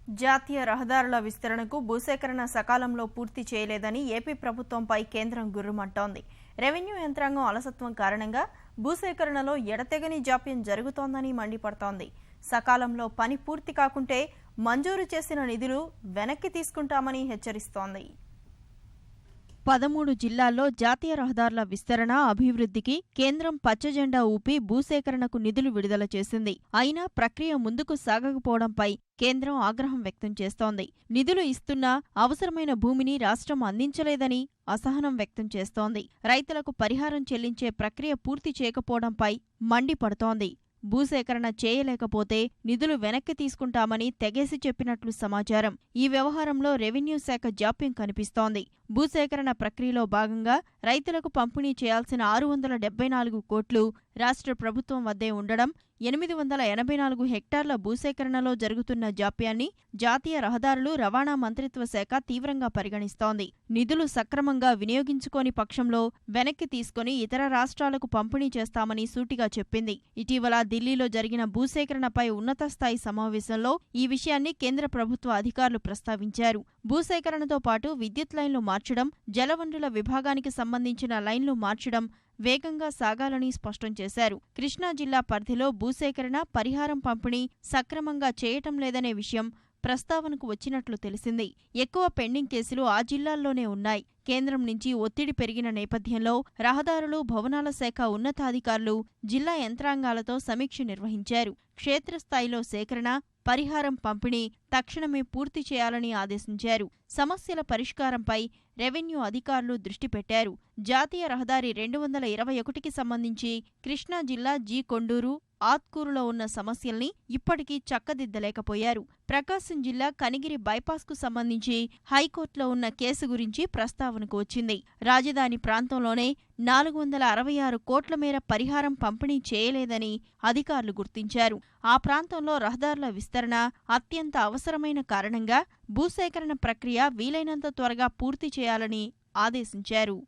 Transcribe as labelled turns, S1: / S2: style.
S1: జాతీయ రహదారుల విస్తరణకు భూసేకరణ సకాలంలో పూర్తి చేయలేదని ఏపీ ప్రభుత్వంపై కేంద్రం గుర్రుమంటోంది. రెవెన్యూ యంత్రాంగం అలసత్వం కారణంగా భూసేకరణలో ఎడతెగని జాప్యం జరుగుతోందని మండిపడుతోంది. సకాలంలో పని పూర్తి కాకుంటే మంజూరు చేసిన నిధులు వెనక్కి తీసుకుంటామని హెచ్చరిస్తోంది. 13 జిల్లాల్లో జాతీయ రహదారుల విస్తరణ, అభివృద్ధికి కేంద్రం పచ్చజెండా ఊపి భూసేకరణకు నిధులు విడుదల చేసింది. అయినా ప్రక్రియ ముందుకు సాగకపోవడంపై కేంద్రం ఆగ్రహం వ్యక్తం చేస్తోంది. నిధులు ఇస్తున్నా అవసరమైన భూమిని రాష్ట్రం అందించలేదని అసహనం వ్యక్తం చేస్తోంది. రైతులకు పరిహారం చెల్లించే ప్రక్రియ పూర్తి చేయకపోవడంపై మండిపడుతోంది. భూసేకరణ చేయలేకపోతే నిధులు వెనక్కి తీసుకుంటామని తెగేసి చెప్పినట్లు సమాచారం. ఈ వ్యవహారంలో రెవెన్యూ శాఖ జాప్యం కనిపిస్తోంది. భూసేకరణ ప్రక్రియలో భాగంగా రైతులకు పంపిణీ చేయాల్సిన 674 కోట్లు రాష్ట్ర ప్రభుత్వం వద్దే ఉండడం, 884 హెక్టార్ల భూసేకరణలో జరుగుతున్న జాప్యాన్ని జాతీయ రహదారులు, రవాణా మంత్రిత్వ శాఖ తీవ్రంగా పరిగణిస్తోంది. నిధులు సక్రమంగా వినియోగించుకోని పక్షంలో వెనక్కి తీసుకుని ఇతర రాష్ట్రాలకు పంపిణీ చేస్తామని సూటిగా చెప్పింది. ఇటీవల ఢిల్లీలో జరిగిన భూసేకరణపై ఉన్నతస్థాయి సమావేశంలో ఈ విషయాన్ని కేంద్ర ప్రభుత్వ అధికారులు ప్రస్తావించారు. భూసేకరణతో పాటు విద్యుత్ లైన్లు మార్చడం, జలవనరుల విభాగానికి సంబంధించిన లైన్లు మార్చడం వేగంగా సాగాలని స్పష్టం చేశారు. కృష్ణా జిల్లా పరిధిలో భూసేకరణ, పరిహారం పంపిణీ సక్రమంగా చేయటం లేదనే విషయం ప్రస్తావనకు వచ్చినట్లు తెలిసింది. ఎక్కువ పెండింగ్ కేసులు ఆ జిల్లాల్లోనే ఉన్నాయి. కేంద్రం నుంచి ఒత్తిడి పెరిగిన నేపథ్యంలో రహదారులు, భవనాల శాఖ ఉన్నతాధికారులు జిల్లా యంత్రాంగాలతో సమీక్ష నిర్వహించారు. క్షేత్రస్థాయిలో సేకరణ, పరిహారం పంపిణీ తక్షణమే పూర్తి చేయాలని ఆదేశించారు. సమస్యల పరిష్కారంపై రెవెన్యూ అధికారులు దృష్టి పెట్టారు. జాతీయ రహదారి 221కి సంబంధించి కృష్ణా జిల్లా జి కొండూరు, ఆత్కూరులో ఉన్న సమస్యల్ని ఇప్పటికీ చక్కదిద్దలేకపోయారు. ప్రకాశం జిల్లా కనిగిరి బైపాస్కు సంబంధించి హైకోర్టులో ఉన్న కేసు గురించి ప్రస్తావనకు వచ్చింది. రాజధాని ప్రాంతంలోనే 466 కోట్ల మేర పరిహారం పంపిణీ చేయలేదని అధికారులు గుర్తించారు. ఆ ప్రాంతంలో రహదారుల విస్తరణ అత్యంత అవసరమైన కారణంగా భూసేకరణ ప్రక్రియ వీలైనంత త్వరగా పూర్తి చేయాలని ఆదేశించారు.